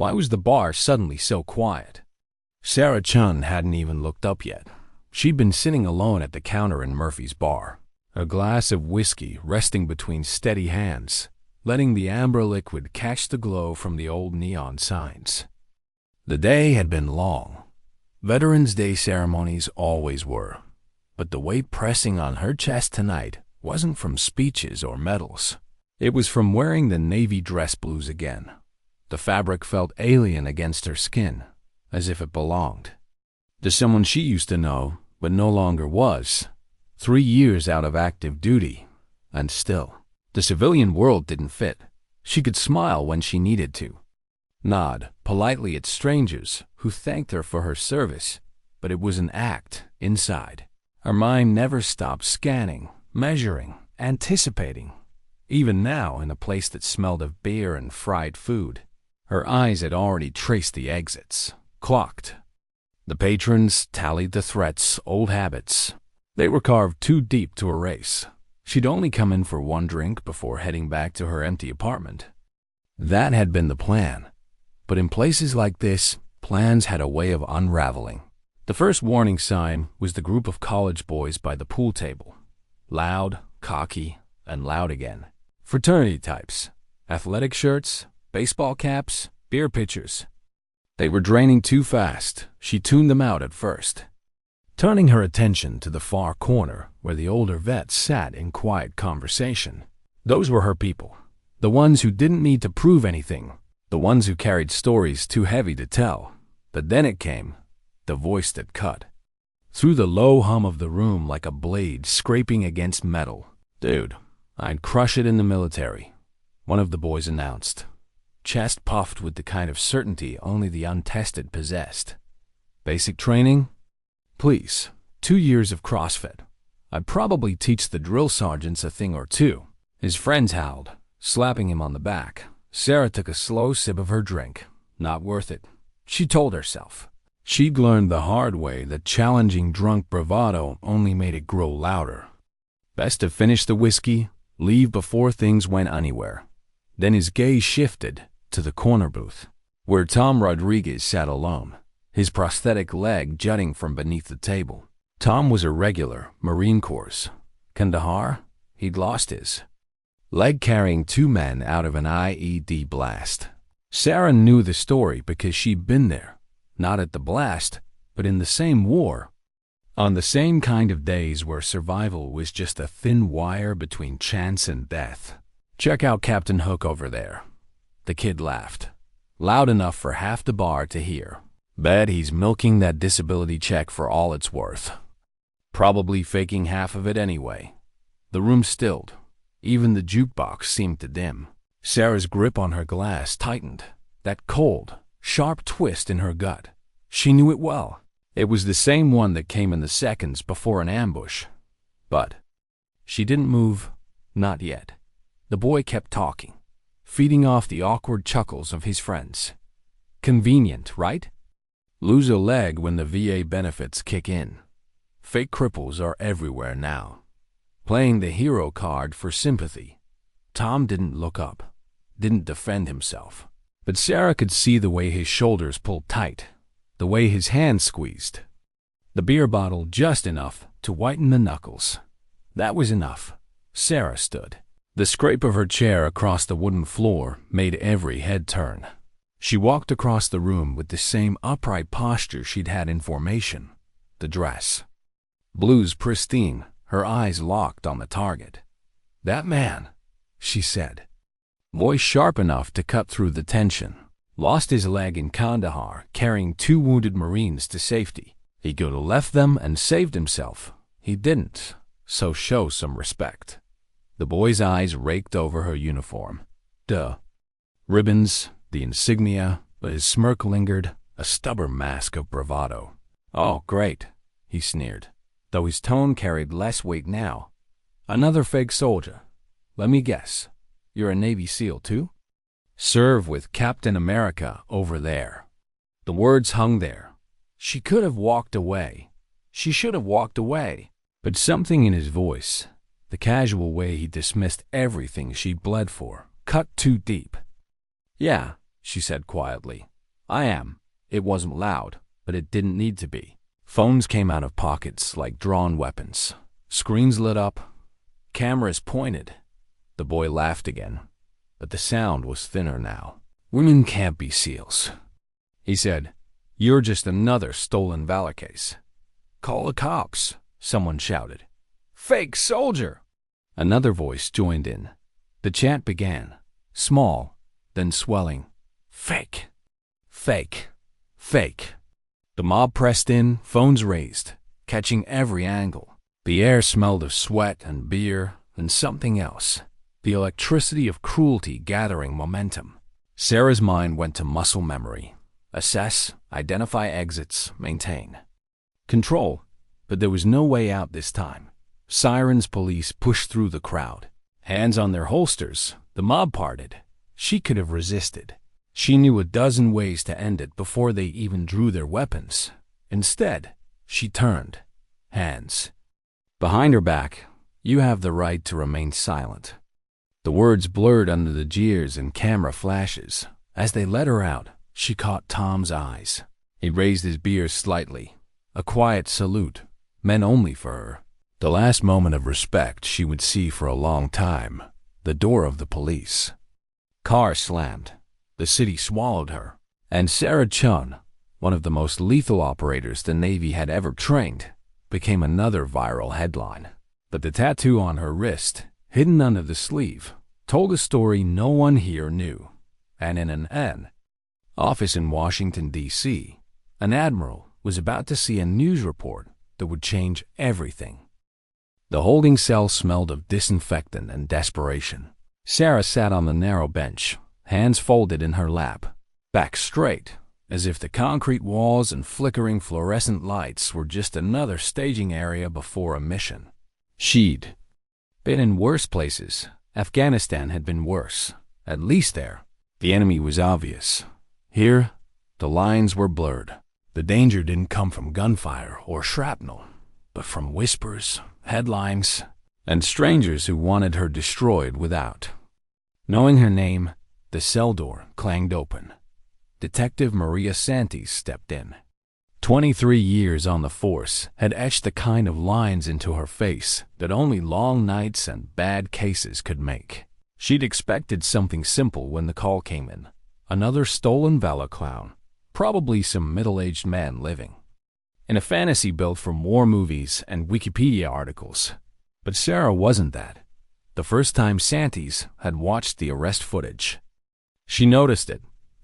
Why was the bar suddenly so quiet? Sarah Chun hadn't even looked up yet. She'd been sitting alone at the counter in Murphy's bar, a glass of whiskey resting between steady hands, letting the amber liquid catch the glow from the old neon signs. The day had been long. Veterans Day ceremonies always were, but the weight pressing on her chest tonight wasn't from speeches or medals. It was from wearing the navy dress blues again. The fabric felt alien against her skin, as if it belonged to someone she used to know, but no longer was. 3 years out of active duty, and still, the civilian world didn't fit. She could smile when she needed to, nod politely at strangers who thanked her for her service, but it was an act inside. Her mind never stopped scanning, measuring, anticipating. Even now, in a place that smelled of beer and fried food, her eyes had already traced the exits, clocked. The patrons tallied the threats, old habits. They were carved too deep to erase. She'd only come in for one drink before heading back to her empty apartment. That had been the plan. But in places like this, plans had a way of unraveling. The first warning sign was the group of college boys by the pool table. Loud, cocky, and loud again. Fraternity types. Athletic shirts, baseball caps, beer pitchers. They were draining too fast. She tuned them out at first, turning her attention to the far corner where the older vets sat in quiet conversation. Those were her people. The ones who didn't need to prove anything. The ones who carried stories too heavy to tell. But then it came, the voice that cut through the low hum of the room like a blade scraping against metal. "Dude, I'd crush it in the military," one of the boys announced, chest puffed with the kind of certainty only the untested possessed. "Basic training? Please, 2 years of CrossFit. I'd probably teach the drill sergeants a thing or two." His friends howled, slapping him on the back. Sarah took a slow sip of her drink. Not worth it, she told herself. She'd learned the hard way that challenging drunk bravado only made it grow louder. Best to finish the whiskey, leave before things went anywhere. Then his gaze shifted to the corner booth, where Tom Rodriguez sat alone, his prosthetic leg jutting from beneath the table. Tom was a regular, Marine Corps. Kandahar, he'd lost his leg carrying 2 men out of an IED blast. Sarah knew the story because she'd been there, not at the blast, but in the same war. On the same kind of days where survival was just a thin wire between chance and death. "Check out Captain Hook over there." The kid laughed, loud enough for half the bar to hear. "Bet he's milking that disability check for all it's worth. Probably faking half of it anyway." The room stilled. Even the jukebox seemed to dim. Sarah's grip on her glass tightened. That cold, sharp twist in her gut. She knew it well. It was the same one that came in the seconds before an ambush. But she didn't move, not yet. The boy kept talking, feeding off the awkward chuckles of his friends. Convenient, right? Lose a leg when the VA benefits kick in. Fake cripples are everywhere now. Playing the hero card for sympathy. Tom didn't look up, didn't defend himself. But Sarah could see the way his shoulders pulled tight, the way his hands squeezed. The beer bottle just enough to whiten the knuckles. That was enough. Sarah stood. The scrape of her chair across the wooden floor made every head turn. She walked across the room with the same upright posture she'd had in formation. The dress. Blues pristine, her eyes locked on the target. "That man," she said, voice sharp enough to cut through the tension, "lost his leg in Kandahar carrying 2 wounded Marines to safety. He could have left them and saved himself. He didn't, so show some respect." The boy's eyes raked over her uniform. Duh. Ribbons, the insignia, but his smirk lingered, a stubborn mask of bravado. "Oh, great," he sneered, though his tone carried less weight now. "Another fake soldier. Let me guess. You're a Navy SEAL too?" "Serve with Captain America over there." The words hung there. She could have walked away. She should have walked away. But something in his voice, the casual way he dismissed everything she bled for, cut too deep. "Yeah, she said quietly. I am. It wasn't loud, but it didn't need to be. Phones came out of pockets like drawn weapons. Screens lit up. Cameras pointed. The boy laughed again, but the sound was thinner now. Women can't be SEALs, he said. You're just another stolen valor case. Call the cops, someone shouted. Fake soldier! Another voice joined in. The chant began, small, then swelling. Fake, fake, fake. The mob pressed in, phones raised, catching every angle. The air smelled of sweat and beer and something else, the electricity of cruelty gathering momentum. Sarah's mind went to muscle memory. Assess, identify exits, maintain. Control, but there was no way out this time. Sirens, police pushed through the crowd. Hands on their holsters, the mob parted. She could have resisted. She knew a dozen ways to end it before they even drew their weapons. Instead, she turned. Hands. Behind her back, you have the right to remain silent. The words blurred under the jeers and camera flashes. As they let her out, she caught Tom's eyes. He raised his beer slightly, a quiet salute, meant only for her. The last moment of respect she would see for a long time, the door of the police. Car slammed. The city swallowed her. And Sarah Chun, one of the most lethal operators the Navy had ever trained, became another viral headline. But the tattoo on her wrist, hidden under the sleeve, told a story no one here knew. And in an office in Washington, D.C., an admiral was about to see a news report that would change everything. The holding cell smelled of disinfectant and desperation. Sarah sat on the narrow bench, hands folded in her lap, back straight, as if the concrete walls and flickering fluorescent lights were just another staging area before a mission. She'd been in worse places. Afghanistan had been worse. At least there, the enemy was obvious. Here, the lines were blurred. The danger didn't come from gunfire or shrapnel, but from whispers, headlines, and strangers who wanted her destroyed without. Knowing her name, the cell door clanged open. Detective Maria Santis stepped in. 23 years on the force had etched the kind of lines into her face that only long nights and bad cases could make. She'd expected something simple when the call came in. Another stolen valor clown, probably some middle-aged man living in a fantasy built from war movies and Wikipedia articles. But Sarah wasn't that. The first time Santis had watched the arrest footage, she noticed it.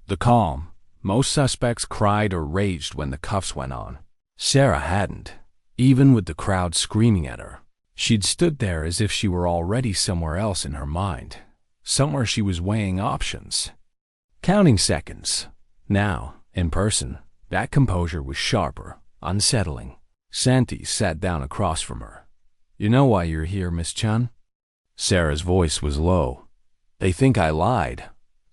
The calm. Most suspects cried or raged when the cuffs went on. Sarah hadn't, even with the crowd screaming at her. She'd stood there as if she were already somewhere else in her mind, somewhere she was weighing options, counting seconds. Now, in person, that composure was sharper, unsettling. Santis sat down across from her. You know why you're here, Miss Chun? Sarah's voice was low. They think I lied.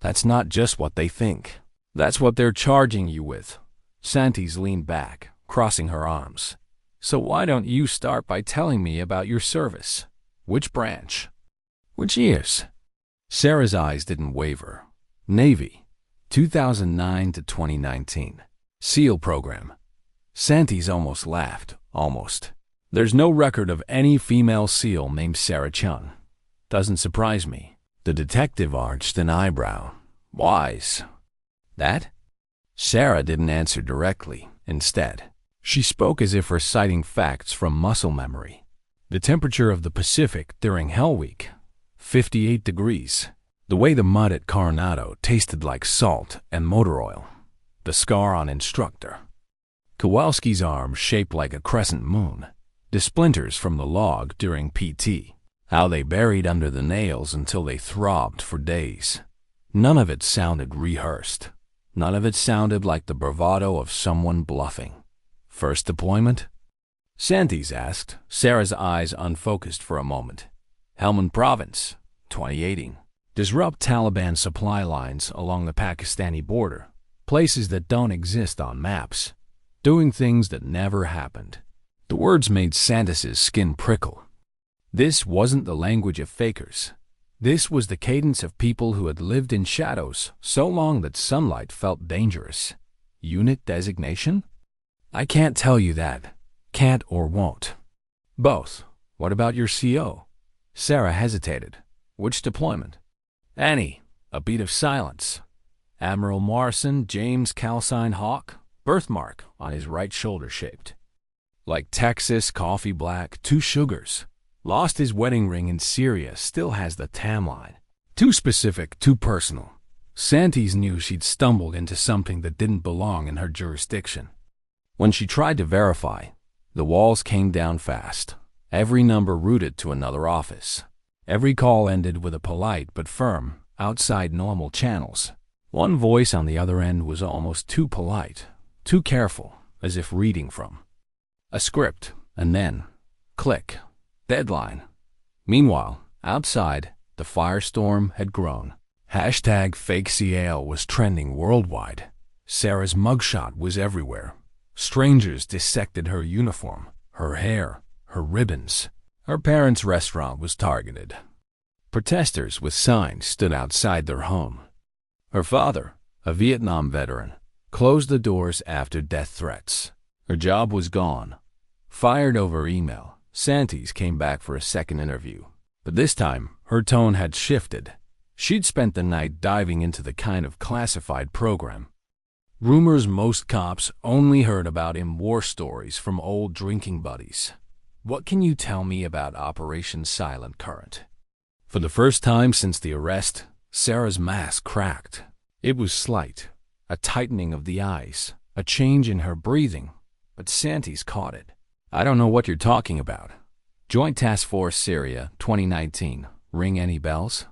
That's not just what they think. That's what they're charging you with. Santis leaned back, crossing her arms. So why don't you start by telling me about your service? Which branch? Which years? Sarah's eyes didn't waver. Navy, 2009 to 2019. SEAL program. Santis almost laughed, almost. There's no record of any female SEAL named Sarah Chun. Doesn't surprise me. The detective arched an eyebrow. Wise. That? Sarah didn't answer directly. Instead, she spoke as if reciting facts from muscle memory. The temperature of the Pacific during Hell Week, 58 degrees. The way the mud at Coronado tasted like salt and motor oil. The scar on instructor. Kowalski's arm shaped like a crescent moon. The splinters from the log during PT. How they buried under the nails until they throbbed for days. None of it sounded rehearsed. None of it sounded like the bravado of someone bluffing. First deployment? Santis asked, Sarah's eyes unfocused for a moment. Helmand Province, 2018. Disrupt Taliban supply lines along the Pakistani border. Places that don't exist on maps. Doing things that never happened. The words made Santis's skin prickle. This wasn't the language of fakers. This was the cadence of people who had lived in shadows so long that sunlight felt dangerous. Unit designation? I can't tell you that. Can't or won't. Both. What about your CO? Sarah hesitated. Which deployment? Any. A beat of silence. Admiral Morrison, James Calcine Hawk, birthmark on his right shoulder shaped. Like Texas, coffee black, 2 sugars. Lost his wedding ring in Syria, still has the tam line. Too specific, too personal. Santis knew she'd stumbled into something that didn't belong in her jurisdiction. When she tried to verify, the walls came down fast. Every number routed to another office. Every call ended with a polite but firm, outside normal channels. One voice on the other end was almost too polite, too careful, as if reading from a script, and then, click, deadline. Meanwhile, outside, the firestorm had grown. #FakeCAL was trending worldwide. Sarah's mugshot was everywhere. Strangers dissected her uniform, her hair, her ribbons. Her parents' restaurant was targeted. Protesters with signs stood outside their home. Her father, a Vietnam veteran, closed the doors after death threats. Her job was gone. Fired over email, Santis came back for a second interview. But this time, her tone had shifted. She'd spent the night diving into the kind of classified program. Rumors most cops only heard about in war stories from old drinking buddies. What can you tell me about Operation Silent Current? For the first time since the arrest, Sarah's mask cracked. It was slight, a tightening of the eyes, a change in her breathing, but Santis caught it. I don't know what you're talking about. Joint Task Force Syria, 2019. Ring any bells?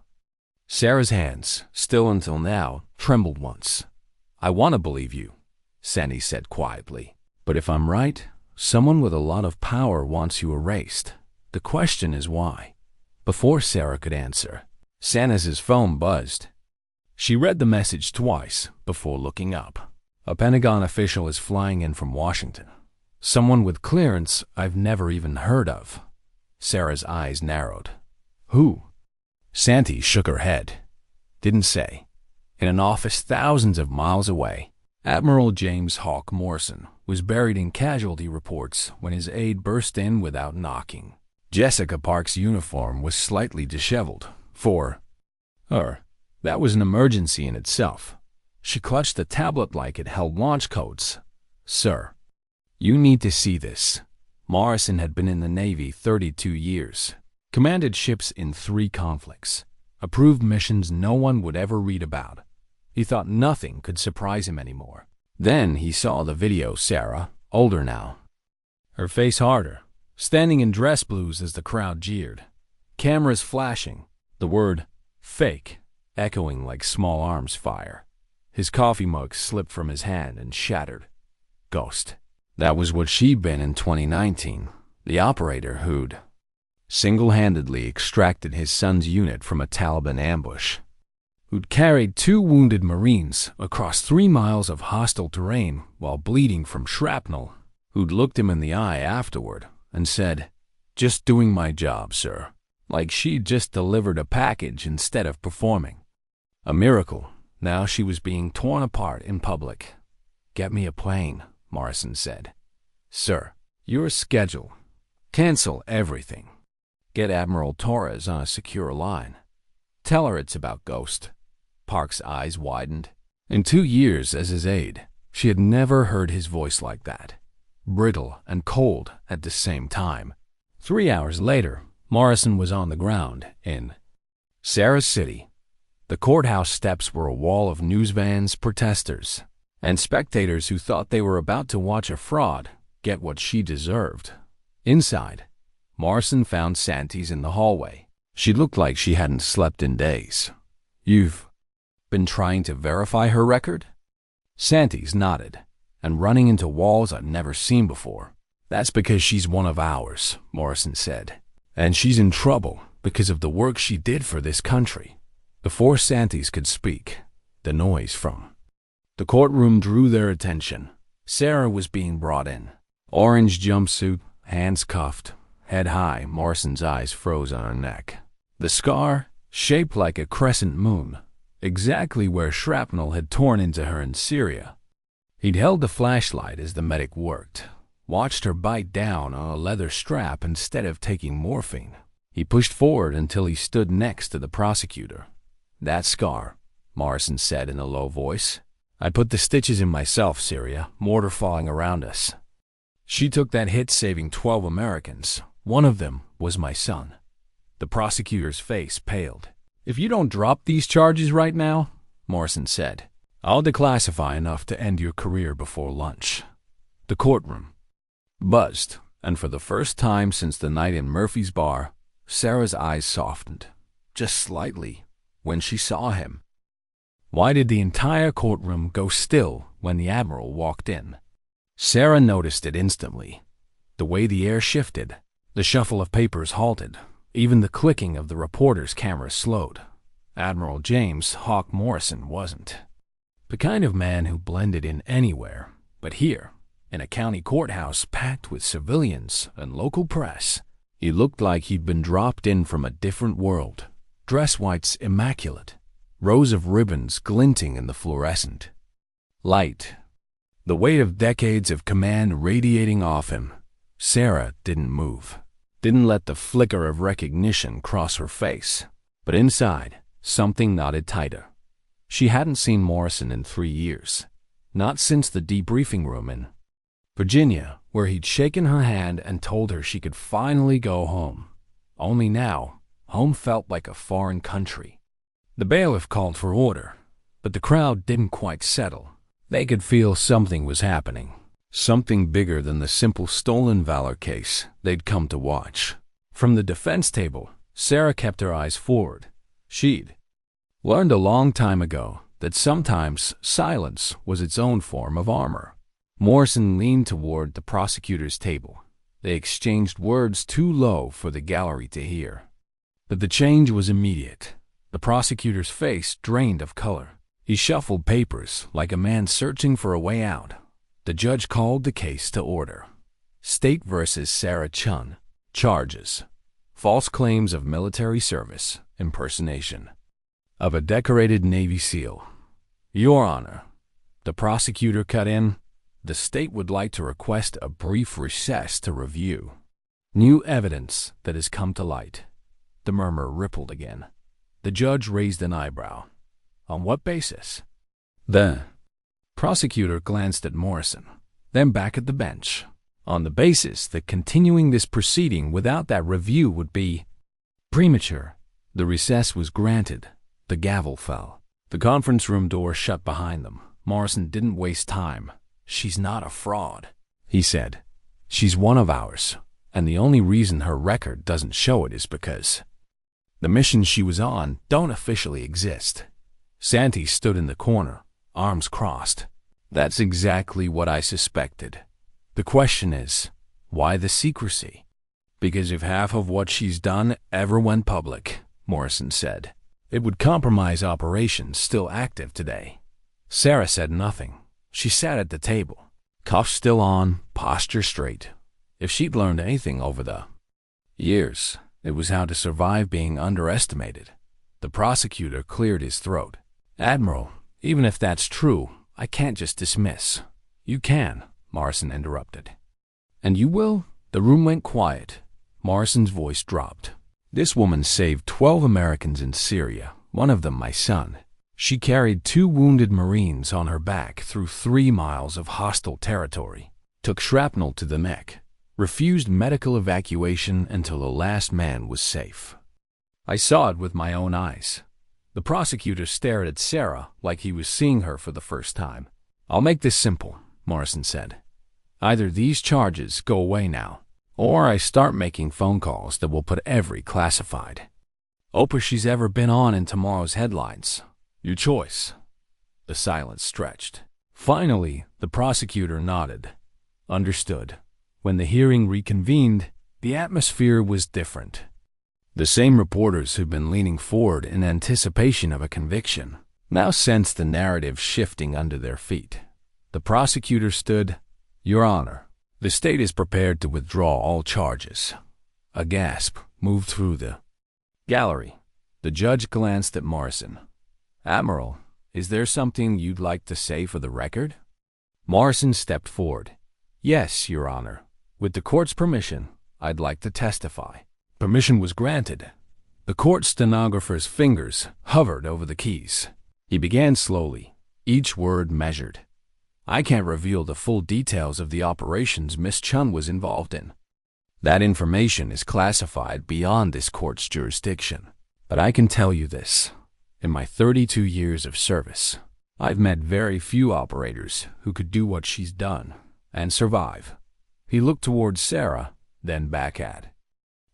Sarah's hands, still until now, trembled once. I want to believe you, Santis said quietly. But if I'm right, someone with a lot of power wants you erased. The question is why? Before Sarah could answer, Santis's phone buzzed. She read the message twice before looking up. A Pentagon official is flying in from Washington. Someone with clearance I've never even heard of. Sarah's eyes narrowed. Who? Santis shook her head. Didn't say. In an office thousands of miles away, Admiral James Hawk Morrison was buried in casualty reports when his aide burst in without knocking. Jessica Park's uniform was slightly disheveled. For her, that was an emergency in itself. She clutched the tablet like it held launch codes. Sir, you need to see this. Morrison had been in the Navy 32 years, commanded ships in 3 conflicts, approved missions no one would ever read about. He thought nothing could surprise him anymore. Then he saw the video. Sarah, older now, her face harder, standing in dress blues as the crowd jeered. Cameras flashing, the word fake echoing like small arms fire. His coffee mug slipped from his hand and shattered. Ghost. That was what she'd been in 2019, the operator who'd single-handedly extracted his son's unit from a Taliban ambush, who'd carried 2 wounded Marines across 3 miles of hostile terrain while bleeding from shrapnel, who'd looked him in the eye afterward and said, "Just doing my job, sir," like she'd just delivered a package instead of performing. A miracle. Now she was being torn apart in public. "Get me a plane," Morrison said. "Sir, your schedule. Cancel everything. Get Admiral Torres on a secure line. Tell her it's about Ghost." Park's eyes widened. In 2 years as his aide, she had never heard his voice like that. Brittle and cold at the same time. 3 hours later, Morrison was on the ground in Sarah's city. The courthouse steps were a wall of news vans, protesters, and spectators who thought they were about to watch a fraud get what she deserved. Inside, Morrison found Santis in the hallway. She looked like she hadn't slept in days. "You've been trying to verify her record?" Santis nodded, and running into walls I'd never seen before. "That's because she's one of ours," Morrison said. "And she's in trouble because of the work she did for this country." Before Santis could speak, the noise from the courtroom drew their attention. Sarah was being brought in. Orange jumpsuit, hands cuffed, head high. Morrison's eyes froze on her neck. The scar, shaped like a crescent moon, exactly where shrapnel had torn into her in Syria. He'd held the flashlight as the medic worked, watched her bite down on a leather strap instead of taking morphine. He pushed forward until he stood next to the prosecutor. "That scar," Morrison said in a low voice. "I put the stitches in myself, Syria, mortar falling around us. She took that hit saving 12 Americans. One of them was my son." The prosecutor's face paled. "If you don't drop these charges right now," Morrison said, "I'll declassify enough to end your career before lunch." The courtroom buzzed, and for the first time since the night in Murphy's bar, Sarah's eyes softened, just slightly, when she saw him. Why did the entire courtroom go still when the Admiral walked in? Sarah noticed it instantly. The way the air shifted, the shuffle of papers halted, even the clicking of the reporter's camera slowed. Admiral James Hawk Morrison wasn't the kind of man who blended in anywhere, but here, in a county courthouse packed with civilians and local press, he looked like he'd been dropped in from a different world. Dress whites immaculate, rows of ribbons glinting in the fluorescent light. The weight of decades of command radiating off him. Sarah didn't move, didn't let the flicker of recognition cross her face. But inside, something knotted tighter. She hadn't seen Morrison in 3 years, not since the debriefing room in Virginia, where he'd shaken her hand and told her she could finally go home. Only now, home felt like a foreign country. The bailiff called for order, but the crowd didn't quite settle. They could feel something was happening, something bigger than the simple stolen valor case they'd come to watch. From the defense table, Sarah kept her eyes forward. She'd learned a long time ago that sometimes silence was its own form of armor. Morrison leaned toward the prosecutor's table. They exchanged words too low for the gallery to hear. But the change was immediate. The prosecutor's face drained of color. He shuffled papers like a man searching for a way out. The judge called the case to order. State versus Sarah Chun. Charges: false claims of military service, impersonation of a decorated Navy SEAL. Your Honor, the prosecutor cut in. The state would like to request a brief recess to review new evidence that has come to light. The murmur rippled again. The judge raised an eyebrow. On what basis? The prosecutor glanced at Morrison, then back at the bench. On the basis that continuing this proceeding without that review would be premature. The recess was granted. The gavel fell. The conference room door shut behind them. Morrison didn't waste time. "She's not a fraud," he said. "She's one of ours, and the only reason her record doesn't show it is because the missions she was on don't officially exist." Santee stood in the corner, arms crossed. "That's exactly what I suspected. The question is, why the secrecy?" "Because if half of what she's done ever went public," Morrison said, "it would compromise operations still active today." Sarah said nothing. She sat at the table, cuffs still on, posture straight. If she'd learned anything over the years, it was how to survive being underestimated. The prosecutor cleared his throat. "Admiral, even if that's true, I can't just dismiss." "You can," Morrison interrupted. "And you will?" The room went quiet. Morrison's voice dropped. "This woman saved 12 Americans in Syria, one of them my son. She carried 2 wounded Marines on her back through 3 miles of hostile territory, took shrapnel to the neck, refused medical evacuation until the last man was safe. I saw it with my own eyes." The prosecutor stared at Sarah like he was seeing her for the first time. "I'll make this simple," Morrison said. "Either these charges go away now, or I start making phone calls that will put every classified opera she's ever been on in tomorrow's headlines. Your choice." The silence stretched. Finally, the prosecutor nodded. Understood. When the hearing reconvened, the atmosphere was different. The same reporters who'd been leaning forward in anticipation of a conviction now sensed the narrative shifting under their feet. The prosecutor stood. "Your Honor, the state is prepared to withdraw all charges." A gasp moved through the gallery. The judge glanced at Morrison. "Admiral, is there something you'd like to say for the record?" Morrison stepped forward. "Yes, Your Honor. With the court's permission, I'd like to testify." Permission was granted. The court stenographer's fingers hovered over the keys. He began slowly, each word measured. "I can't reveal the full details of the operations Miss Chun was involved in. That information is classified beyond this court's jurisdiction. But I can tell you this. In my 32 years of service, I've met very few operators who could do what she's done and survive." He looked towards Sarah, then back at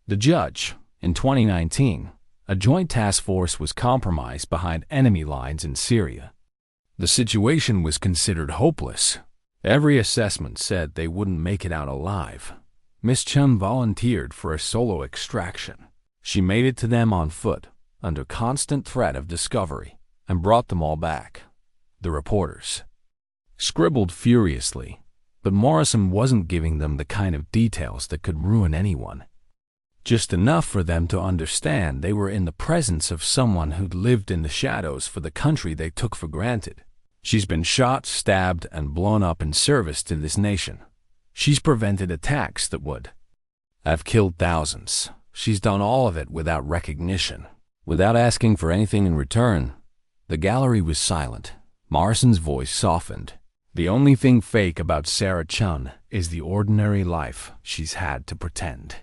the judge. In 2019, a joint task force was compromised behind enemy lines in Syria. The situation was considered hopeless. Every assessment said they wouldn't make it out alive. Miss Chun volunteered for a solo extraction. She made it to them on foot, under constant threat of discovery, and brought them all back. The reporters scribbled furiously, but Morrison wasn't giving them the kind of details that could ruin anyone. Just enough for them to understand they were in the presence of someone who'd lived in the shadows for the country they took for granted. She's been shot, stabbed, and blown up in service to this nation. She's prevented attacks that would have killed thousands. She's done all of it without recognition, without asking for anything in return. The gallery was silent. Morrison's voice softened. "The only thing fake about Sarah Chun is the ordinary life she's had to pretend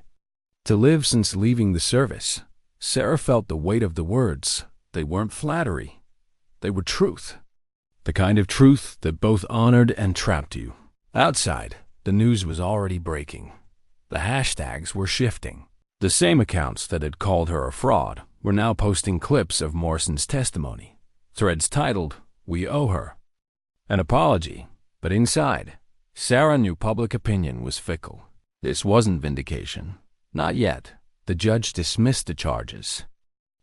to live since leaving the service." Sarah felt the weight of the words. They weren't flattery. They were truth. The kind of truth that both honored and trapped you. Outside, the news was already breaking. The hashtags were shifting. The same accounts that had called her a fraud were now posting clips of Morrison's testimony. Threads titled, "We owe her an apology." But inside, Sarah knew public opinion was fickle. This wasn't vindication. Not yet. The judge dismissed the charges.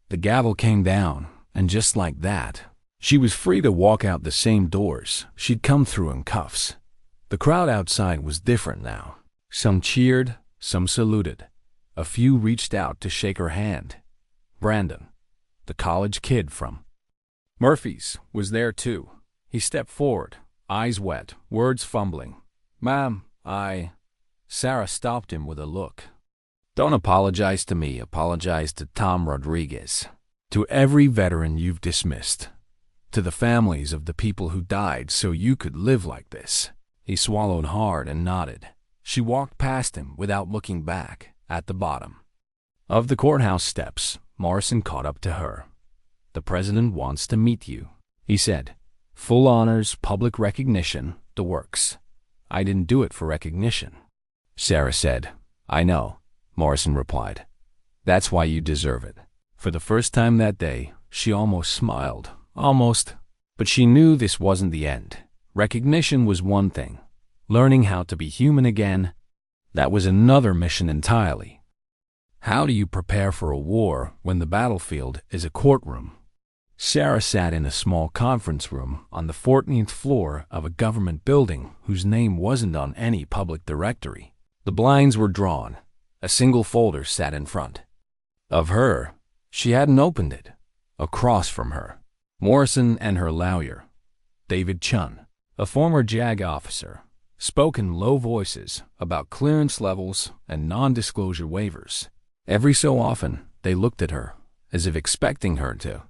The gavel came down, and just like that, she was free to walk out the same doors she'd come through in cuffs. The crowd outside was different now. Some cheered, some saluted. A few reached out to shake her hand. Brandon, the college kid from Murphy's, was there too. He stepped forward, eyes wet, words fumbling. "Ma'am, Sarah stopped him with a look. "Don't apologize to me, apologize to Tom Rodriguez. To every veteran you've dismissed. To the families of the people who died so you could live like this." He swallowed hard and nodded. She walked past him without looking back. At the bottom of the courthouse steps, Morrison caught up to her. "The president wants to meet you," he said. "Full honors, public recognition, the works." "I didn't do it for recognition," Sarah said. "I know," Morrison replied. "That's why you deserve it." For the first time that day, she almost smiled. Almost. But she knew this wasn't the end. Recognition was one thing. Learning how to be human again, that was another mission entirely. How do you prepare for a war when the battlefield is a courtroom? Sarah sat in a small conference room on the 14th floor of a government building whose name wasn't on any public directory. The blinds were drawn. A single folder sat in front of her. She hadn't opened it. Across from her, Morrison and her lawyer, David Chun, a former JAG officer, spoke in low voices about clearance levels and non-disclosure waivers. Every so often, they looked at her, as if expecting her to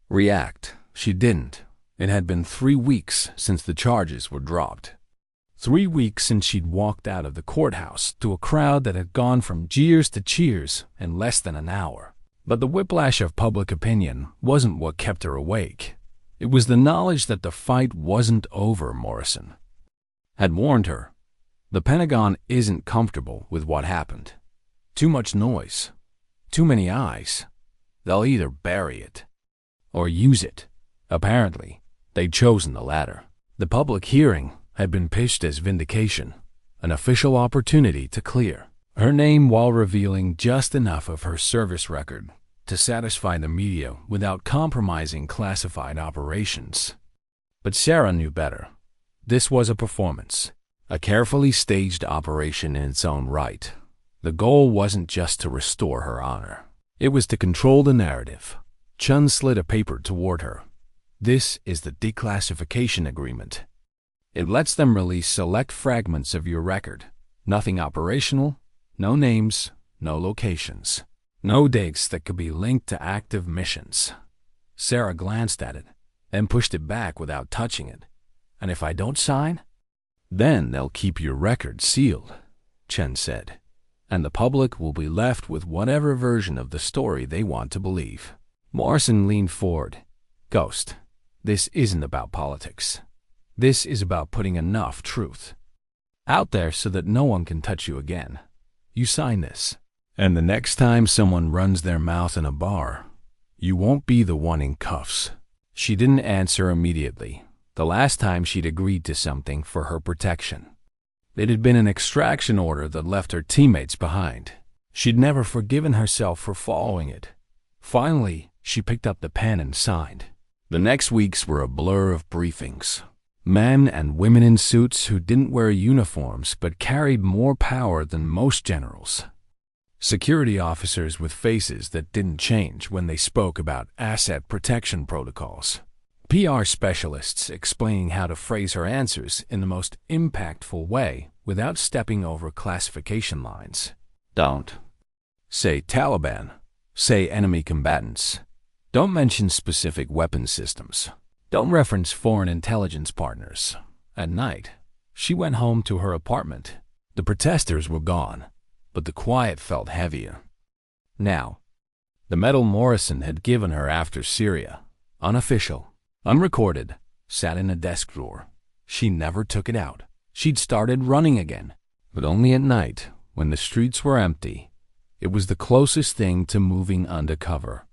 react. She didn't. It had been 3 weeks since the charges were dropped. 3 weeks since she'd walked out of the courthouse to a crowd that had gone from jeers to cheers in less than an hour. But the whiplash of public opinion wasn't what kept her awake. It was the knowledge that the fight wasn't over. Morrison had warned her. The Pentagon isn't comfortable with what happened. Too much noise. Too many eyes. They'll either bury it or use it. Apparently, they'd chosen the latter. The public hearing had been pitched as vindication, an official opportunity to clear her name while revealing just enough of her service record to satisfy the media without compromising classified operations. But Sarah knew better. This was a performance, a carefully staged operation in its own right. The goal wasn't just to restore her honor. It was to control the narrative, Chun slid a paper toward her. This is the declassification agreement. It lets them release select fragments of your record. Nothing operational, no names, no locations, no dates that could be linked to active missions. Sarah glanced at it, then pushed it back without touching it. And if I don't sign? Then they'll keep your record sealed, Chen said, and the public will be left with whatever version of the story they want to believe. Morrison leaned forward. Ghost, this isn't about politics. This is about putting enough truth out there so that no one can touch you again. You sign this, and the next time someone runs their mouth in a bar, you won't be the one in cuffs. She didn't answer immediately. The last time she'd agreed to something for her protection. It had been an extraction order that left her teammates behind. She'd never forgiven herself for following it. Finally, she picked up the pen and signed. The next weeks were a blur of briefings. Men and women in suits who didn't wear uniforms but carried more power than most generals. Security officers with faces that didn't change when they spoke about asset protection protocols. PR specialists explaining how to phrase her answers in the most impactful way without stepping over classification lines. Don't say Taliban. Say enemy combatants. Don't mention specific weapon systems. Don't reference foreign intelligence partners. At night, she went home to her apartment. The protesters were gone, but the quiet felt heavier. Now, the medal Morrison had given her after Syria, unofficial, unrecorded, sat in a desk drawer. She never took it out. She'd started running again, but only at night, when the streets were empty. It was the closest thing to moving undercover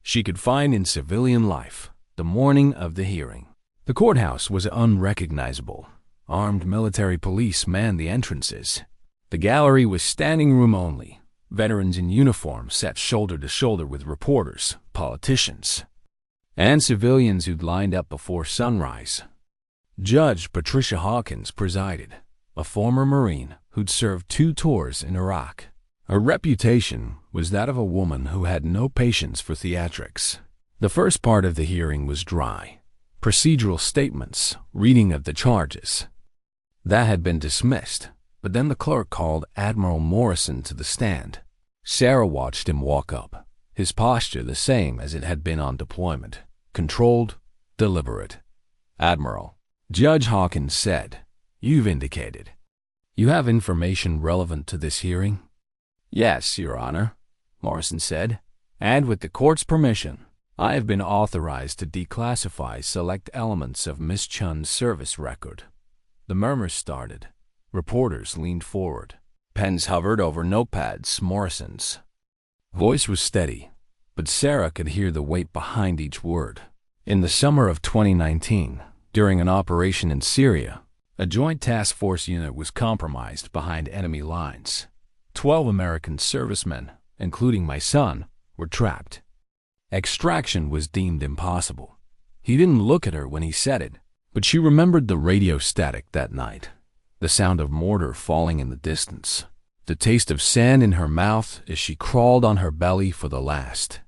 she could find in civilian life. The morning of the hearing. The courthouse was unrecognizable. Armed military police manned the entrances. The gallery was standing room only. Veterans in uniform sat shoulder to shoulder with reporters, politicians, and civilians who'd lined up before sunrise. Judge Patricia Hawkins presided, a former Marine who'd served 2 tours in Iraq. Her reputation was that of a woman who had no patience for theatrics. The first part of the hearing was dry. Procedural statements, reading of the charges. That had been dismissed, but then the clerk called Admiral Morrison to the stand. Sarah watched him walk up, his posture the same as it had been on deployment, controlled, deliberate. Admiral, Judge Hawkins said, you've indicated. You have information relevant to this hearing? Yes, Your Honor, Morrison said, and with the court's permission, I have been authorized to declassify select elements of Miss Chun's service record. The murmurs started. Reporters leaned forward. Pens hovered over notepads. Morrison's voice was steady, but Sarah could hear the weight behind each word. In the summer of 2019, during an operation in Syria, a joint task force unit was compromised behind enemy lines. 12 American servicemen, including my son, were trapped. Extraction was deemed impossible. He didn't look at her when he said it, but she remembered the radio static that night, the sound of mortar falling in the distance, the taste of sand in her mouth as she crawled on her belly for the last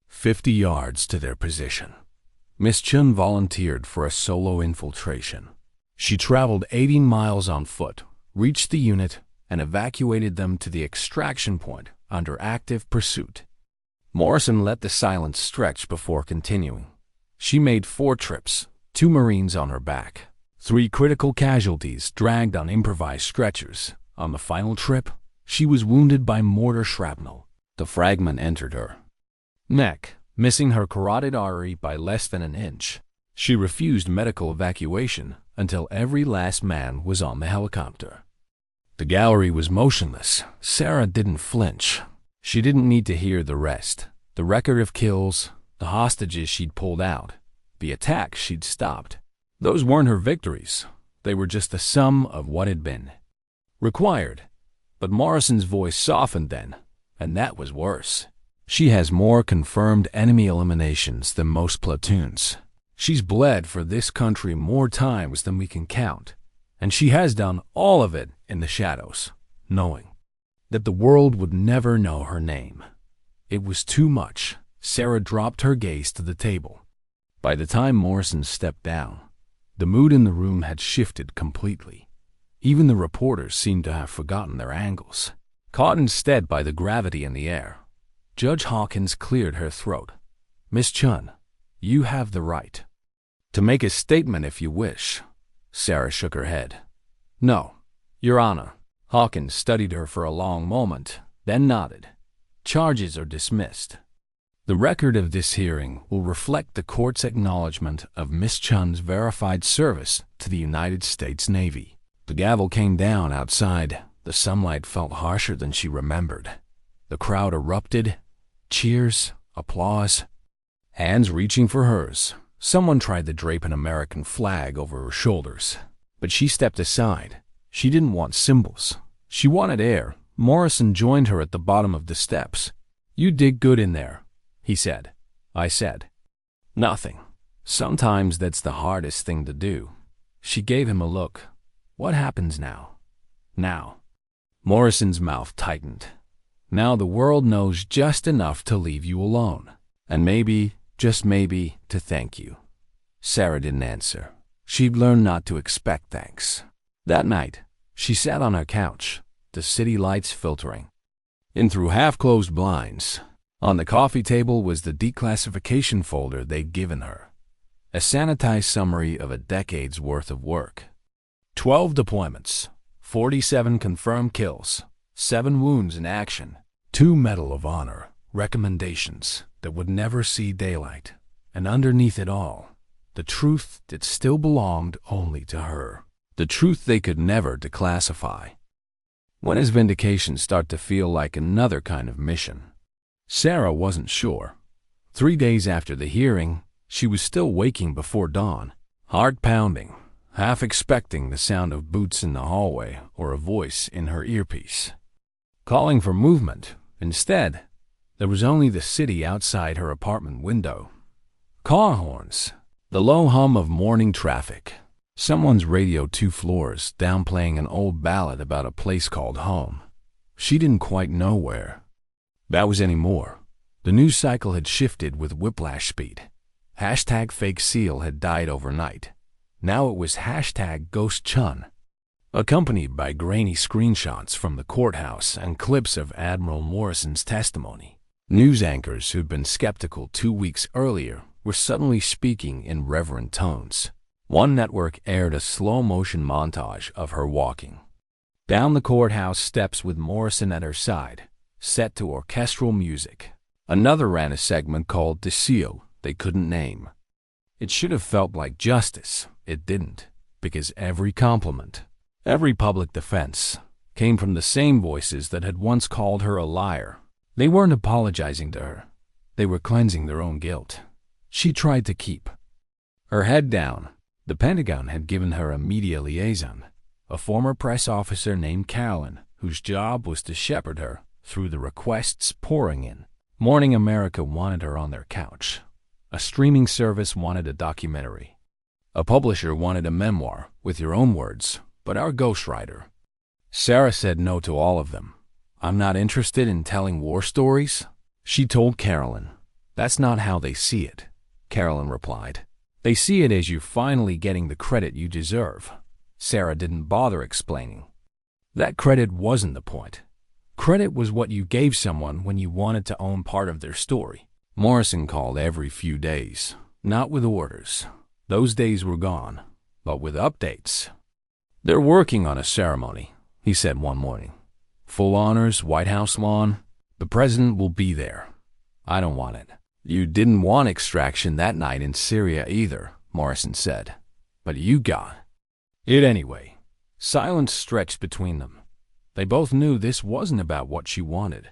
50 yards to their position. Miss Chun volunteered for a solo infiltration. She traveled 18 miles on foot, reached the unit, and evacuated them to the extraction point under active pursuit. Morrison let the silence stretch before continuing. She made 4 trips, 2 Marines on her back, 3 critical casualties dragged on improvised stretchers. On the final trip, she was wounded by mortar shrapnel. The fragment entered her neck, missing her carotid artery by less than an inch. She refused medical evacuation until every last man was on the helicopter. The gallery was motionless. Sarah didn't flinch. She didn't need to hear the rest. The record of kills, the hostages she'd pulled out, the attacks she'd stopped. Those weren't her victories. They were just the sum of what had been required. But Morrison's voice softened then, and that was worse. She has more confirmed enemy eliminations than most platoons. She's bled for this country more times than we can count, and she has done all of it in the shadows, knowing that the world would never know her name. It was too much. Sarah dropped her gaze to the table. By the time Morrison stepped down, the mood in the room had shifted completely. Even the reporters seemed to have forgotten their angles. Caught instead by the gravity in the air, Judge Hawkins cleared her throat. "Miss Chun, you have the right to make a statement if you wish." Sarah shook her head. "No, Your Honor." Hawkins studied her for a long moment, then nodded. "Charges are dismissed. The record of this hearing will reflect the court's acknowledgement of Miss Chun's verified service to the United States Navy." The gavel came down outside. The sunlight felt harsher than she remembered. The crowd erupted. Cheers, applause, hands reaching for hers. Someone tried to drape an American flag over her shoulders, but she stepped aside. She didn't want symbols. She wanted air. Morrison joined her at the bottom of the steps. "You did good in there," he said. I said, "Nothing. Sometimes that's the hardest thing to do." She gave him a look. "What happens now?" "Now." Morrison's mouth tightened. "Now the world knows just enough to leave you alone. And maybe, just maybe, to thank you." Sarah didn't answer. She'd learned not to expect thanks. That night, she sat on her couch, the city lights filtering in through half-closed blinds. On the coffee table was the declassification folder they'd given her, a sanitized summary of a decade's worth of work. 12 deployments, 47 confirmed kills, 7 wounds in action, 2 Medal of Honor recommendations that would never see daylight, and underneath it all, the truth that still belonged only to her, the truth they could never declassify. When does vindication start to feel like another kind of mission? Sarah wasn't sure. 3 days after the hearing, she was still waking before dawn, heart pounding, half expecting the sound of boots in the hallway or a voice in her earpiece calling for movement. Instead, there was only the city outside her apartment window. Car horns, the low hum of morning traffic, someone's radio 2 floors down playing an old ballad about a place called home. She didn't quite know where that was anymore. The news cycle had shifted with whiplash speed. Hashtag fake seal had died overnight. Now it was hashtag Ghost Chun, accompanied by grainy screenshots from the courthouse and clips of Admiral Morrison's testimony. News anchors who'd been skeptical 2 weeks earlier were suddenly speaking in reverent tones. One network aired a slow-motion montage of her walking down the courthouse steps with Morrison at her side, set to orchestral music. Another ran a segment called The Seal they couldn't name. It should have felt like justice. It didn't, because every compliment, every public defense, came from the same voices that had once called her a liar. They weren't apologizing to her. They were cleansing their own guilt. She tried to keep her head down. The Pentagon had given her a media liaison, a former press officer named Carolyn, whose job was to shepherd her through the requests pouring in. Morning America wanted her on their couch. A streaming service wanted a documentary. A publisher wanted a memoir with your own words, but our ghostwriter. Sarah said no to all of them. "I'm not interested in telling war stories," she told Carolyn. "That's not how they see it," Carolyn replied. "They see it as you finally getting the credit you deserve." Sarah didn't bother explaining. That credit wasn't the point. Credit was what you gave someone when you wanted to own part of their story. Morrison called every few days, not with orders. Those days were gone, but with updates. "They're working on a ceremony," he said one morning. "Full honors, White House lawn. The president will be there." "I don't want it." "You didn't want extraction that night in Syria either," Morrison said. "But you got it anyway." Silence stretched between them. They both knew this wasn't about what she wanted.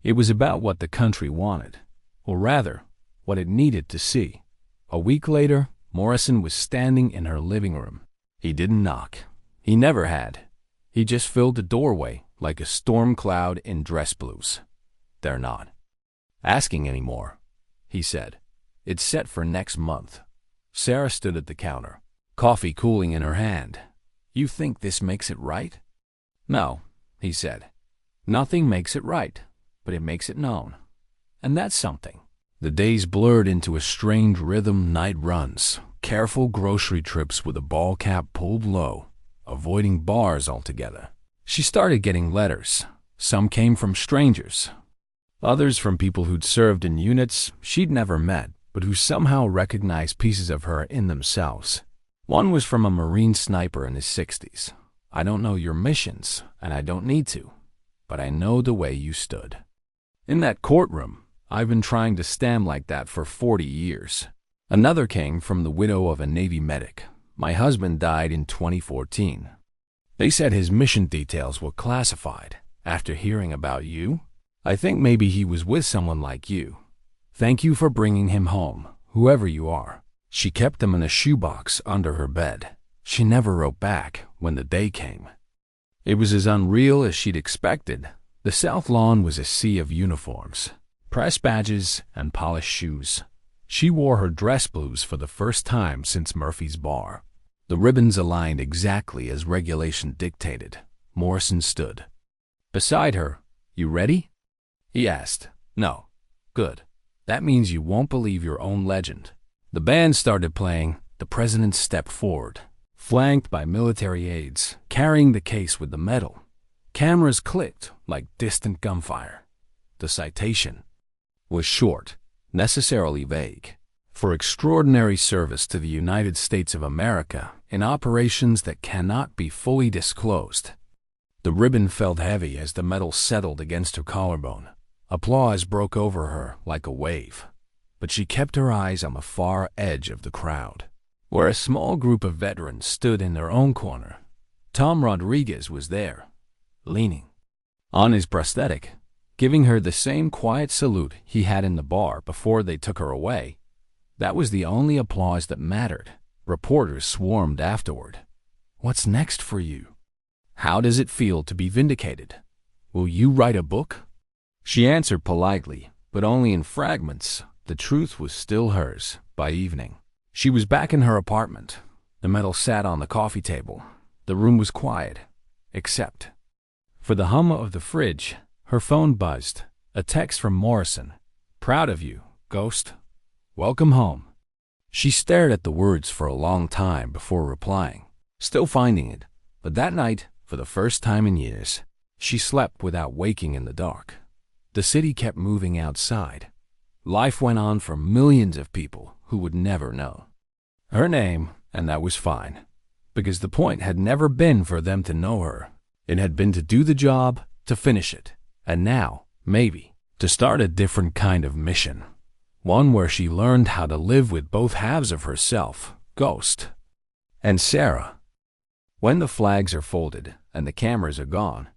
It was about what the country wanted, or rather, what it needed to see. A week later, Morrison was standing in her living room. He didn't knock. He never had. He just filled the doorway like a storm cloud in dress blues. "They're not asking anymore," he said. "It's set for next month." Sarah stood at the counter, coffee cooling in her hand. "You think this makes it right?" "No," he said. "Nothing makes it right, but it makes it known. And that's something." The days blurred into a strange rhythm: night runs, careful grocery trips with a ball cap pulled low, avoiding bars altogether. She started getting letters. Some came from strangers, others from people who'd served in units she'd never met, but who somehow recognized pieces of her in themselves. One was from a Marine sniper in his 60s. "I don't know your missions, and I don't need to, but I know the way you stood in that courtroom. I've been trying to stand like that for 40 years. Another came from the widow of a Navy medic. "My husband died in 2014. They said his mission details were classified. After hearing about you, I think maybe he was with someone like you. Thank you for bringing him home, whoever you are." She kept them in a shoebox under her bed. She never wrote back when the day came. It was as unreal as she'd expected. The South Lawn was a sea of uniforms, press badges, and polished shoes. She wore her dress blues for the first time since Murphy's Bar. The ribbons aligned exactly as regulation dictated. Morrison stood beside her. "You ready?" he asked. "No." "Good. That means you won't believe your own legend." The band started playing. The president stepped forward, flanked by military aides, carrying the case with the medal. Cameras clicked like distant gunfire. The citation was short, necessarily vague. "For extraordinary service to the United States of America in operations that cannot be fully disclosed." The ribbon felt heavy as the medal settled against her collarbone. Applause broke over her like a wave, but she kept her eyes on the far edge of the crowd, where a small group of veterans stood in their own corner. Tom Rodriguez was there, leaning on his prosthetic, giving her the same quiet salute he had in the bar before they took her away. That was the only applause that mattered. Reporters swarmed afterward. "What's next for you? How does it feel to be vindicated? Will you write a book?" She answered politely, but only in fragments. The truth was still hers by evening. She was back in her apartment. The medal sat on the coffee table. The room was quiet, except for the hum of the fridge. Her phone buzzed. A text from Morrison. "Proud of you, Ghost. Welcome home." She stared at the words for a long time before replying, still finding it. But that night, for the first time in years, she slept without waking in the dark. The city kept moving outside. Life went on for millions of people who would never know her name, and that was fine, because the point had never been for them to know her. It had been to do the job, to finish it, and now, maybe, to start a different kind of mission. One where she learned how to live with both halves of herself, Ghost, and Sarah. When the flags are folded and the cameras are gone,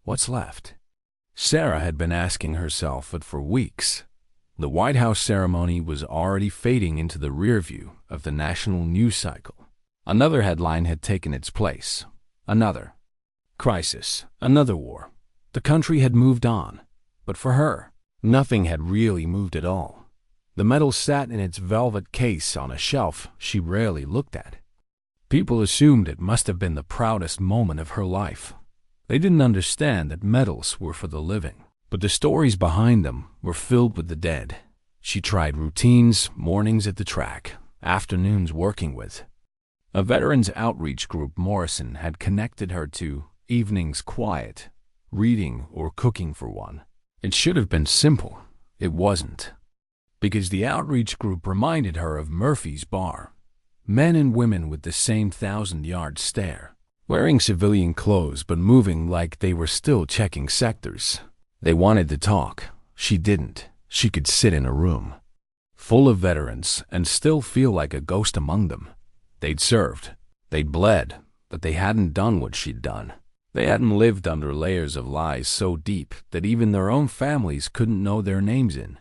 what's left? Sarah had been asking herself it for weeks. The White House ceremony was already fading into the rear view of the national news cycle. Another headline had taken its place. Another crisis, another war. The country had moved on, but for her, nothing had really moved at all. The medal sat in its velvet case on a shelf she rarely looked at. People assumed it must have been the proudest moment of her life. They didn't understand that medals were for the living, but the stories behind them were filled with the dead. She tried routines, mornings at the track, afternoons working with a veterans outreach group Morrison had connected her to, evenings quiet, reading or cooking for one. It should have been simple. It wasn't. Because the outreach group reminded her of Murphy's Bar. Men and women with the same 1,000-yard stare, wearing civilian clothes but moving like they were still checking sectors. They wanted to talk. She didn't. She could sit in a room full of veterans and still feel like a ghost among them. They'd served. They'd bled, but they hadn't done what she'd done. They hadn't lived under layers of lies so deep that even their own families couldn't know their names in.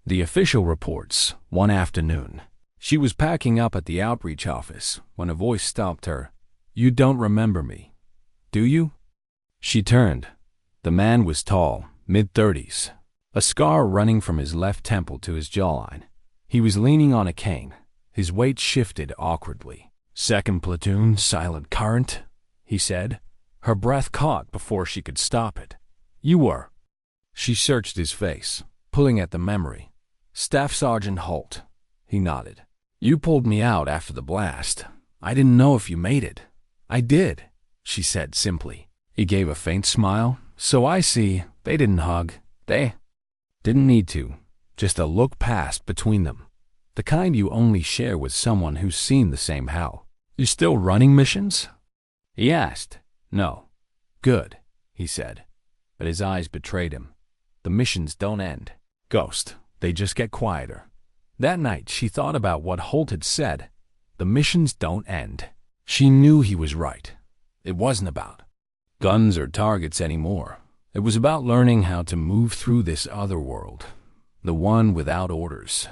The official reports, one afternoon. She was packing up at the outreach office when a voice stopped her. "You don't remember me, do you?" She turned. The man was tall, mid-30s, a scar running from his left temple to his jawline. He was leaning on a cane. His weight shifted awkwardly. "Second platoon, silent current," he said. Her breath caught before she could stop it. "You were." She searched his face, pulling at the memory. Staff Sergeant Holt. He nodded. You pulled me out after the blast. I didn't know if you made it. I did, she said simply. He gave a faint smile. So I see. They didn't hug. They didn't need to. Just a look passed between them. The kind you only share with someone who's seen the same hell. You still running missions? He asked. No. Good, he said. But his eyes betrayed him. The missions don't end. Ghost. They just get quieter. That night, she thought about what Holt had said. The missions don't end. She knew he was right. It wasn't about guns or targets anymore. It was about learning how to move through this other world. The one without orders.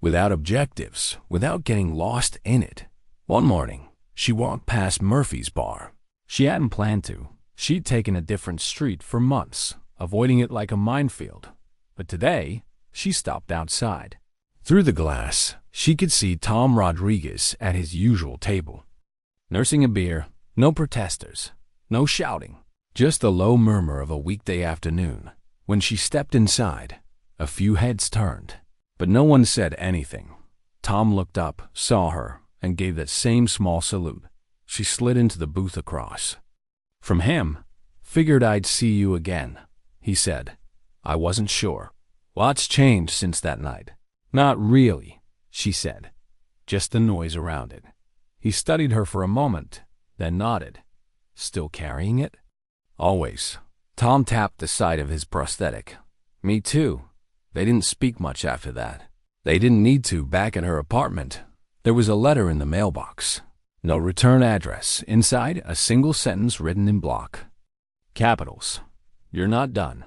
Without objectives. Without getting lost in it. One morning, she walked past Murphy's bar. She hadn't planned to. She'd taken a different street for months, avoiding it like a minefield. But today, she stopped outside. Through the glass, she could see Tom Rodriguez at his usual table. Nursing a beer, no protesters, no shouting, just the low murmur of a weekday afternoon. When she stepped inside, a few heads turned, but no one said anything. Tom looked up, saw her, and gave that same small salute. She slid into the booth across. From him, figured I'd see you again, he said. I wasn't sure. Lots changed since that night. Not really, she said. Just the noise around it. He studied her for a moment, then nodded. Still carrying it? Always. Tom tapped the side of his prosthetic. Me too. They didn't speak much after that. They didn't need to back at her apartment. There was a letter in the mailbox. No return address. Inside, a single sentence written in block. Capitals. You're not done.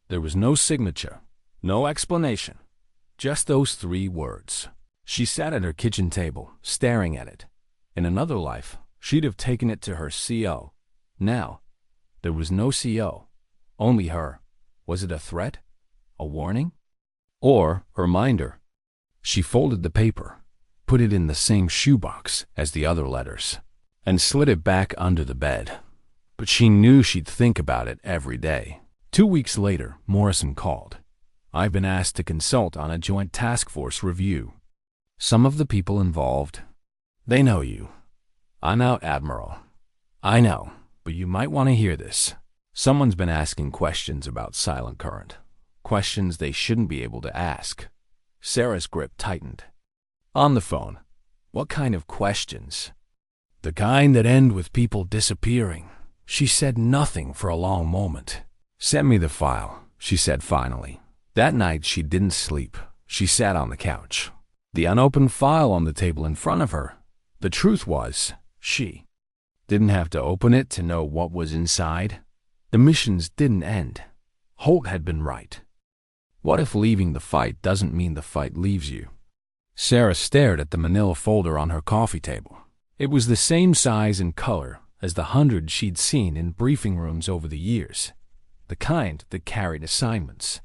There was no signature. No explanation. Just those 3 words. She sat at her kitchen table, staring at it. In another life, she'd have taken it to her CO. Now, there was no CO. Only her. Was it a threat? A warning? Or a reminder? She folded the paper, put it in the same shoebox as the other letters, and slid it back under the bed. But she knew she'd think about it every day. 2 weeks later, Morrison called. I've been asked to consult on a joint task force review. Some of the people involved, they know you. I know, Admiral. I know, but you might want to hear this. Someone's been asking questions about Silent Current. Questions they shouldn't be able to ask. Sarah's grip tightened. On the phone. What kind of questions? The kind that end with people disappearing. She said nothing for a long moment. Send me the file, she said finally. That night she didn't sleep. She sat on the couch. The unopened file on the table in front of her. The truth was, she didn't have to open it to know what was inside. The missions didn't end. Holt had been right. What if leaving the fight doesn't mean the fight leaves you? Sarah stared at the manila folder on her coffee table. It was the same size and color as the hundreds she'd seen in briefing rooms over the years. The kind that carried assignments.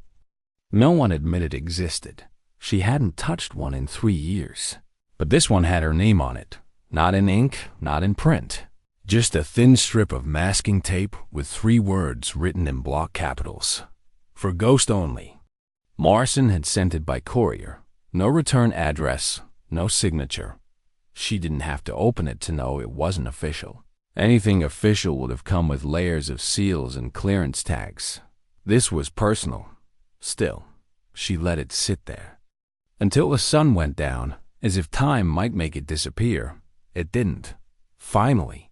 No one admitted existed. She hadn't touched one in 3 years. But this one had her name on it. Not in ink, not in print. Just a thin strip of masking tape with 3 words written in block capitals. For Ghost only. Morrison had sent it by courier. No return address, no signature. She didn't have to open it to know it wasn't official. Anything official would have come with layers of seals and clearance tags. This was personal. Still, she let it sit there. Until the sun went down, as if time might make it disappear. It didn't. Finally.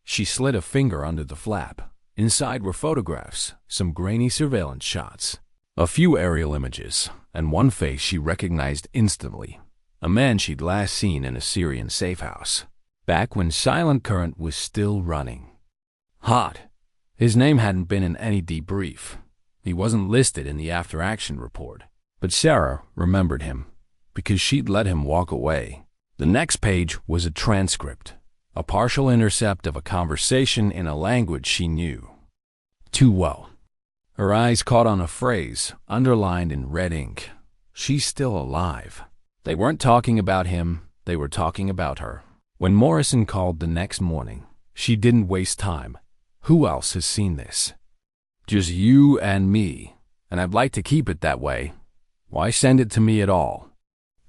She slid a finger under the flap. Inside were photographs, some grainy surveillance shots, a few aerial images, and one face she recognized instantly. A man she'd last seen in a Syrian safe house, back when Silent Current was still running. Hot. His name hadn't been in any debrief. He wasn't listed in the after-action report. But Sarah remembered him, because she'd let him walk away. The next page was a transcript, a partial intercept of a conversation in a language she knew too well. Her eyes caught on a phrase, underlined in red ink. She's still alive. They weren't talking about him, they were talking about her. When Morrison called the next morning, she didn't waste time. Who else has seen this? Just you and me, and I'd like to keep it that way. Why send it to me at all?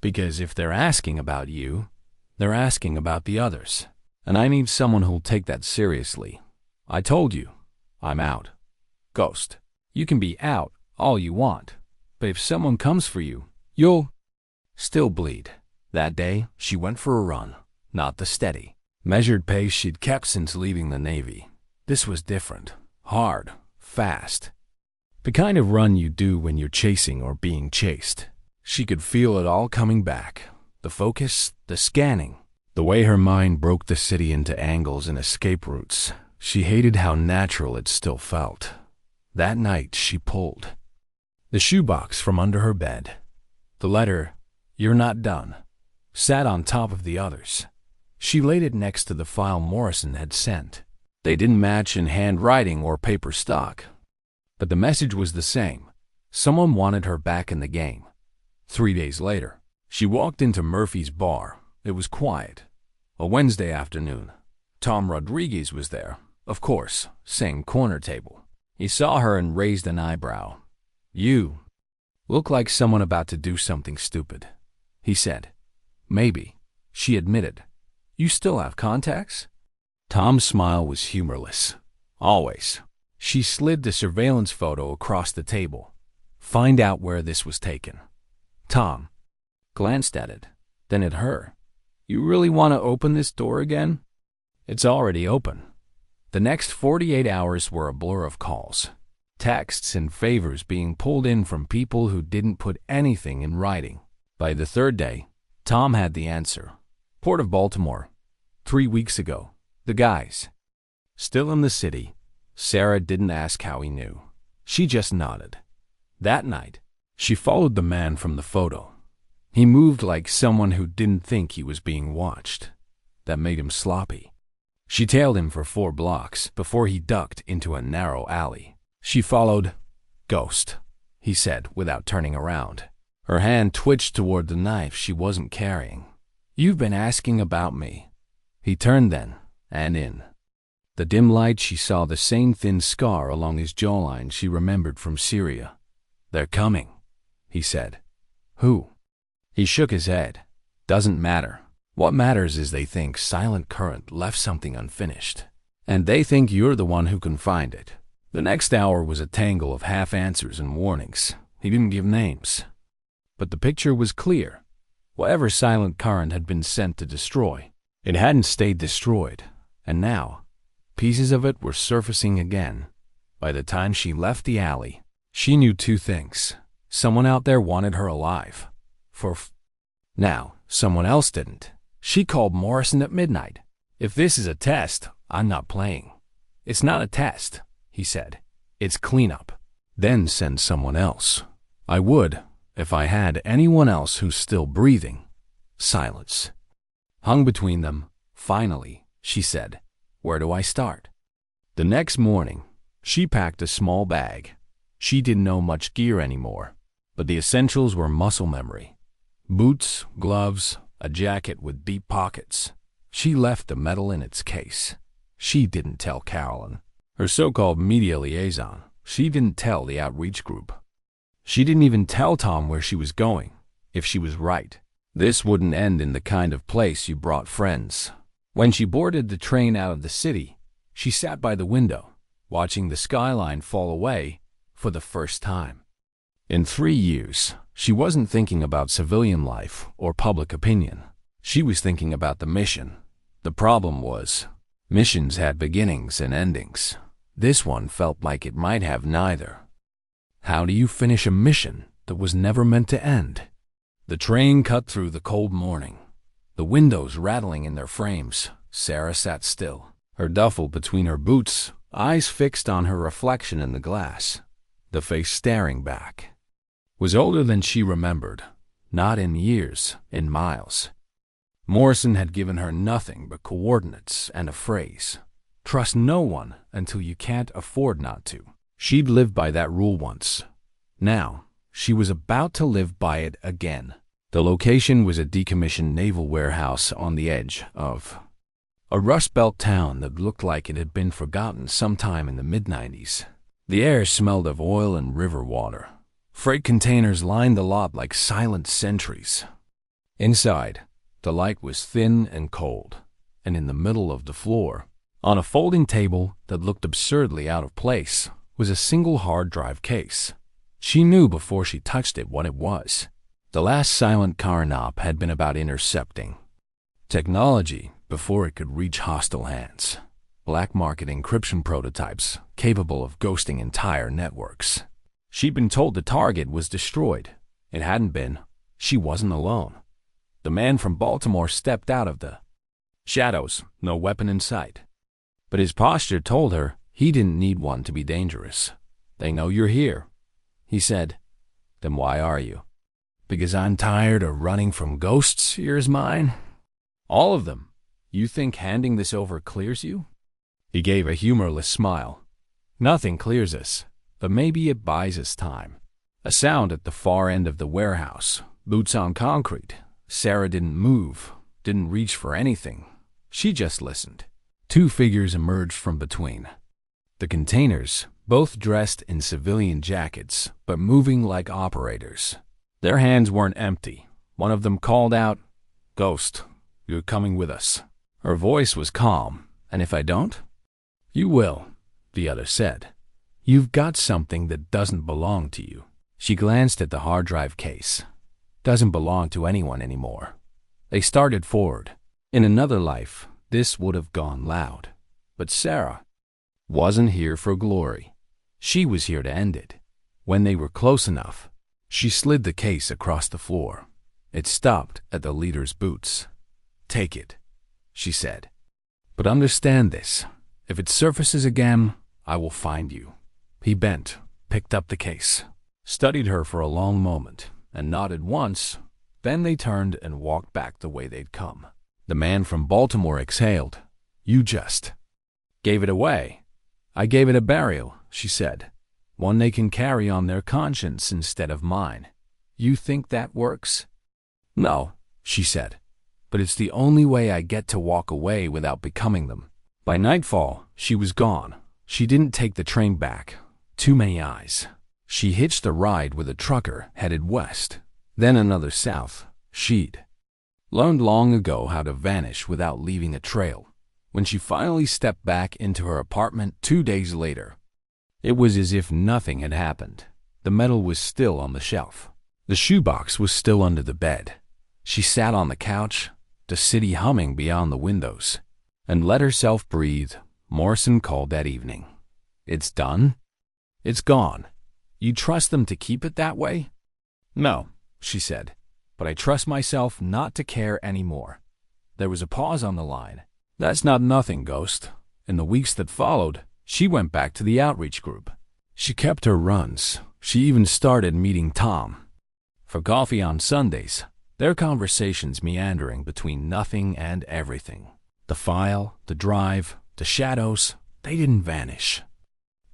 Because if they're asking about you, they're asking about the others. And I need someone who'll take that seriously. I told you, I'm out. Ghost. You can be out all you want, but if someone comes for you, you'll still bleed. That day, she went for a run, not the steady, measured pace she'd kept since leaving the Navy. This was different, hard, fast. The kind of run you do when you're chasing or being chased. She could feel it all coming back. The focus, the scanning, the way her mind broke the city into angles and escape routes. She hated how natural it still felt. That night, she pulled the shoebox from under her bed. The letter, "You're not done," sat on top of the others. She laid it next to the file Morrison had sent. They didn't match in handwriting or paper stock, but the message was the same. Someone wanted her back in the game. 3 days later, she walked into Murphy's bar. It was quiet. A Wednesday afternoon. Tom Rodriguez was there, of course, same corner table. He saw her and raised an eyebrow. "You look like someone about to do something stupid," he said. "Maybe," she admitted. "You still have contacts?" Tom's smile was humorless. "Always." She slid the surveillance photo across the table. "Find out where this was taken." Tom glanced at it, then at her. "You really want to open this door again?" "It's already open." The next 48 hours were a blur of calls, texts and favors being pulled in from people who didn't put anything in writing. By the third day, Tom had the answer. Port of Baltimore. 3 weeks ago. The guys. Still in the city. Sarah didn't ask how he knew. She just nodded. That night, she followed the man from the photo. He moved like someone who didn't think he was being watched. That made him sloppy. She tailed him for 4 blocks before he ducked into a narrow alley. She followed. "Ghost," he said without turning around. Her hand twitched toward the knife she wasn't carrying. "You've been asking about me." He turned then, and in the dim light she saw the same thin scar along his jawline she remembered from Syria. "They're coming," he said. "Who?" He shook his head. "Doesn't matter. What matters is they think Silent Current left something unfinished, and they think you're the one who can find it." The next hour was a tangle of half-answers and warnings. He didn't give names. But the picture was clear. Whatever Silent Current had been sent to destroy, it hadn't stayed destroyed, and now, pieces of it were surfacing again. By the time she left the alley, she knew 2 things. Someone out there wanted her alive. Now, someone else didn't. She called Morrison at midnight. "If this is a test, I'm not playing." "It's not a test," he said. "It's cleanup." "Then send someone else." "I would, if I had anyone else who's still breathing." Silence hung between them. "Finally," she said, "where do I start?" The next morning, she packed a small bag. She didn't know much gear anymore, but the essentials were muscle memory. Boots, gloves, a jacket with deep pockets. She left the metal in its case. She didn't tell Carolyn, her so-called media liaison. She didn't tell the outreach group. She didn't even tell Tom where she was going, if she was right. This wouldn't end in the kind of place you brought friends. When she boarded the train out of the city, she sat by the window, watching the skyline fall away for the first time. In 3 years, she wasn't thinking about civilian life or public opinion. She was thinking about the mission. The problem was, missions had beginnings and endings. This one felt like it might have neither. How do you finish a mission that was never meant to end? The train cut through the cold morning. The windows rattling in their frames. Sarah sat still, her duffel between her boots, eyes fixed on her reflection in the glass. The face staring back was older than she remembered, not in years, in miles. Morrison had given her nothing but coordinates and a phrase. Trust no one until you can't afford not to. She'd lived by that rule once. Now, she was about to live by it again. The location was a decommissioned naval warehouse on the edge of a Rust Belt town that looked like it had been forgotten sometime in the mid-90s. The air smelled of oil and river water. Freight containers lined the lot like silent sentries. Inside, the light was thin and cold, and in the middle of the floor, on a folding table that looked absurdly out of place, was a single hard drive case. She knew before she touched it what it was. The last silent Carnop had been about intercepting technology before it could reach hostile hands. Black market encryption prototypes capable of ghosting entire networks. She'd been told the target was destroyed. It hadn't been. She wasn't alone. The man from Baltimore stepped out of the shadows, no weapon in sight. But his posture told her he didn't need one to be dangerous. "They know you're here," he said. "Then why are you?" "Because I'm tired of running from ghosts, here's mine." "All of them? You think handing this over clears you?" He gave a humorless smile. "Nothing clears us, but maybe it buys us time." A sound at the far end of the warehouse. Boots on concrete. Sarah didn't move, didn't reach for anything. She just listened. Two figures emerged from between the containers, both dressed in civilian jackets, but moving like operators. Their hands weren't empty. One of them called out, "Ghost, you're coming with us." Her voice was calm. "And if I don't?" "You will," the other said. "You've got something that doesn't belong to you." She glanced at the hard drive case. "Doesn't belong to anyone anymore." They started forward. In another life, this would have gone loud. But Sarah wasn't here for glory. She was here to end it. When they were close enough, she slid the case across the floor. It stopped at the leader's boots. "Take it," she said. "But understand this. If it surfaces again, I will find you." He bent, picked up the case, studied her for a long moment, and nodded once. Then they turned and walked back the way they'd come. The man from Baltimore exhaled. "You just gave it away." "I gave it a burial," she said. "One they can carry on their conscience instead of mine." "You think that works?" "No," she said. "But it's the only way I get to walk away without becoming them." By nightfall, she was gone. She didn't take the train back. Too many eyes. She hitched a ride with a trucker headed west, then another south. She'd learned long ago how to vanish without leaving a trail. When she finally stepped back into her apartment 2 days later, it was as if nothing had happened. The medal was still on the shelf. The shoebox was still under the bed. She sat on the couch, the city humming beyond the windows, and let herself breathe. Morrison called that evening. "It's done? It's gone. You trust them to keep it that way?" "No," she said, "but I trust myself not to care anymore." There was a pause on the line. "That's not nothing, Ghost." In the weeks that followed, she went back to the outreach group. She kept her runs. She even started meeting Tom for coffee on Sundays, their conversations meandering between nothing and everything. The file, the drive, the shadows, they didn't vanish.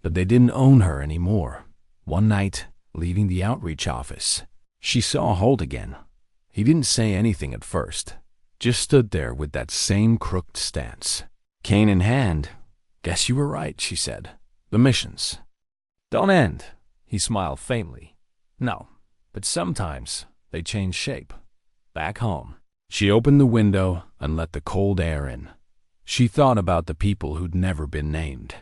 But they didn't own her anymore. One night, leaving the outreach office, she saw Holt again. He didn't say anything at first, just stood there with that same crooked stance. Cane in hand. "Guess you were right," she said. "The missions don't end." He smiled faintly. "No, but sometimes they change shape. Back home." She opened the window and let the cold air in. She thought about the people who'd never been named.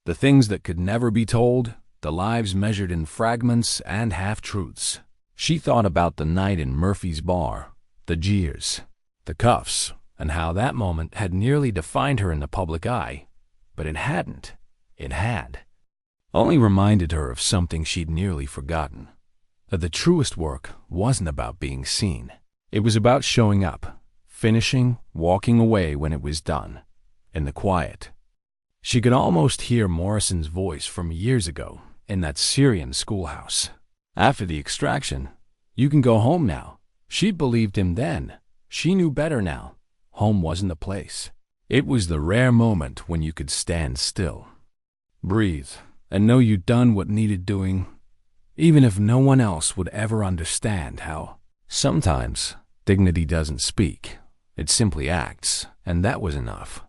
The things that could never be told, the lives measured in fragments and half-truths. She thought about the night in Murphy's bar, the jeers, the cuffs, and how that moment had nearly defined her in the public eye. But it hadn't. It had only reminded her of something she'd nearly forgotten. That the truest work wasn't about being seen. It was about showing up, finishing, walking away when it was done, in the quiet. She could almost hear Morrison's voice from years ago in that Syrian schoolhouse. After the extraction, "You can go home now." She believed him then. She knew better now. Home wasn't the place. It was the rare moment when you could stand still, breathe, and know you'd done what needed doing, even if no one else would ever understand how. Sometimes dignity doesn't speak. It simply acts, and that was enough.